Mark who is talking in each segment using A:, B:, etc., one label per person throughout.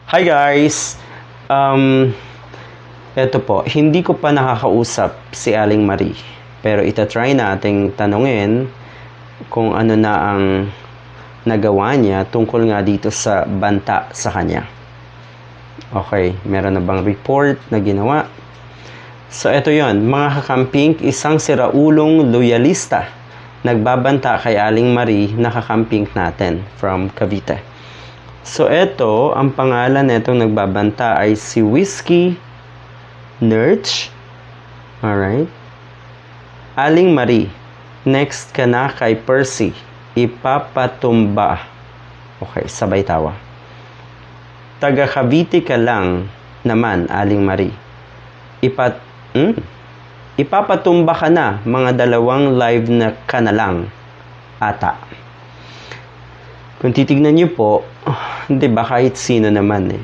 A: Hi guys! Eto po, hindi ko pa nakakausap si Aling Marie. Pero itatry nating tanungin kung ano na ang nagawa niya tungkol nga dito sa banta sa kanya. Okay, meron na bang report na ginawa? So eto yon, mga kakamping, isang siraulong loyalista nagbabanta kay Aling Marie na kakamping natin from Cavite. So, ito, ang pangalan netong nagbabanta ay si Whiskey Nerch. Alright. Aling Marie, next ka na kay Percy. Ipapatumba. Okay, sabay tawa. Taga Cavite ka lang naman, Aling Marie. Ipapatumba ka na, mga dalawang live na ka na lang. Ata. Kung titignan niyo po, di ba kahit sino naman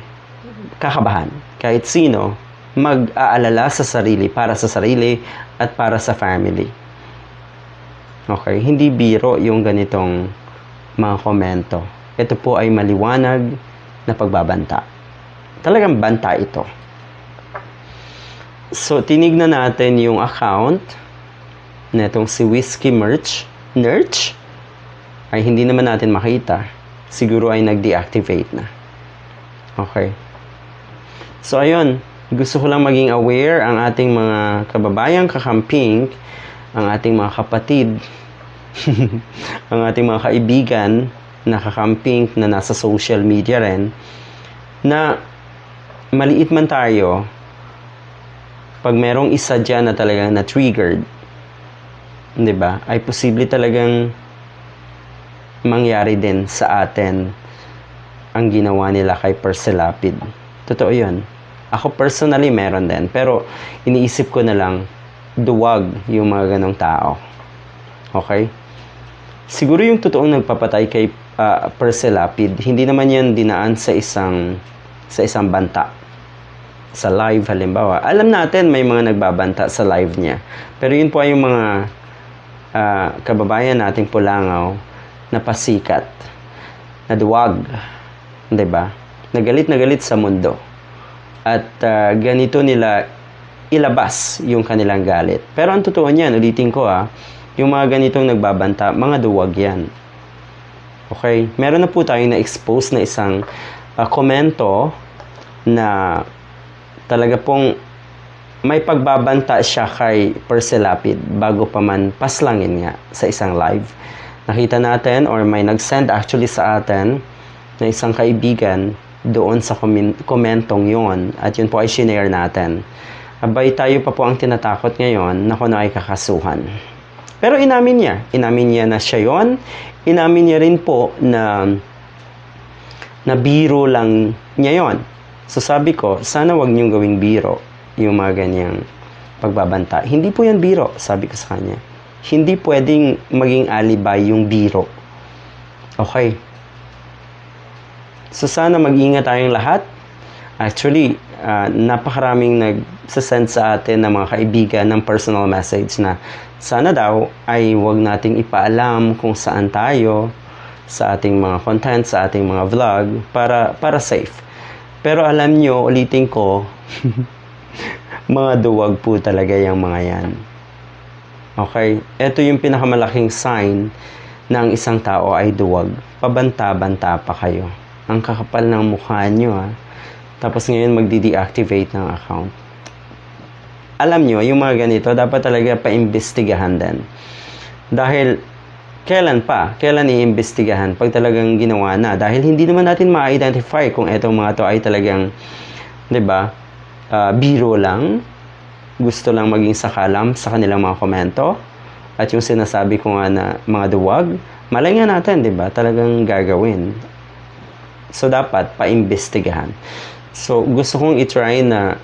A: kakabahan. Kahit sino, mag-aalala sa sarili, para sa sarili at para sa family. Okay, hindi biro yung ganitong mga komento. Ito po ay maliwanag na pagbabanta. Talagang banta ito. So, tinignan natin yung account netong si Whiskey Nerch. Ay hindi naman natin makita. Siguro ay nag-deactivate na. Okay. So, ayun. Gusto ko lang maging aware ang ating mga kababayang kakamping, ang ating mga kapatid, ang ating mga kaibigan na kakamping na nasa social media rin, na maliit man tayo, pag merong isa dyan na talagang na-triggered, diba, ay posible talagang mangyari din sa atin ang ginawa nila kay Percy Lapid. Totoo yun. Ako personally meron din. Pero iniisip ko na lang, duwag yung mga ganong tao. Okay? Siguro yung totoong nagpapatay kay Percy Lapid, hindi naman yan dinaan sa isang banta. Sa live halimbawa. Alam natin may mga nagbabanta sa live niya. Pero yun po ay yung mga kababayan nating Pulangaw na pasikat, na duwag, diba? Nagalit na galit sa mundo. At ganito nila ilabas yung kanilang galit. Pero ang totoo niyan, ulitin ko yung mga ganitong nagbabanta, mga duwag yan. Okay? Meron na po tayong na-expose na isang komento na talaga pong may pagbabanta siya kay Percy Lapid bago pa man paslangin nga sa isang live. Nakita natin or may nag-send actually sa atin na isang kaibigan doon sa komentong yon at yun po ay shinare natin. Abay tayo pa po ang tinatakot ngayon na kung ay kakasuhan. Pero inamin niya na siya yon. Inamin niya rin po na biro lang niya yon. So sabi ko, sana wag niyong gawing biro yung mga ganyang pagbabanta. Hindi po yan biro, sabi ko sa kanya. Hindi pwedeng maging alibay yung biro. Okay. So, sana mag-ingat tayong lahat. Actually, napakaraming nagsasend sa atin ng mga kaibigan ng personal message na sana daw ay huwag nating ipaalam kung saan tayo sa ating mga content, sa ating mga vlog, para safe. Pero alam nyo, ulitin ko, mga duwag po talaga yung mga yan. Okay? Ito yung pinakamalaking sign na ang isang tao ay duwag. Pabanta-banta pa kayo. Ang kakapal ng mukha nyo, Tapos ngayon magdi-deactivate ng account. Alam nyo, yung mga ganito, dapat talaga pa-imbestigahan din. Dahil, kailan i-imbestigahan pag talagang ginawa na? Dahil hindi naman natin ma-identify kung etong mga to ay talagang, diba, biro lang, gusto lang maging sakalam sa kanilang mga komento, at yung sinasabi ko nga na mga duwag, malay nga natin, diba, talagang gagawin. So, dapat pa-imbestigahan. So, gusto kong i-try na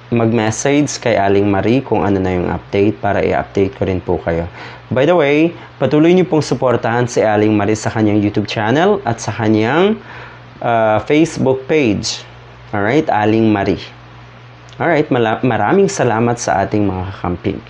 A: mag-message kay Aling Marie kung ano na yung update para i-update ko rin po kayo. By the way, patuloy niyo pong suportahan si Aling Marie sa kanyang YouTube channel at sa kanyang Facebook page. Alright, Aling Marie. Alright, maraming salamat sa ating mga kakamping.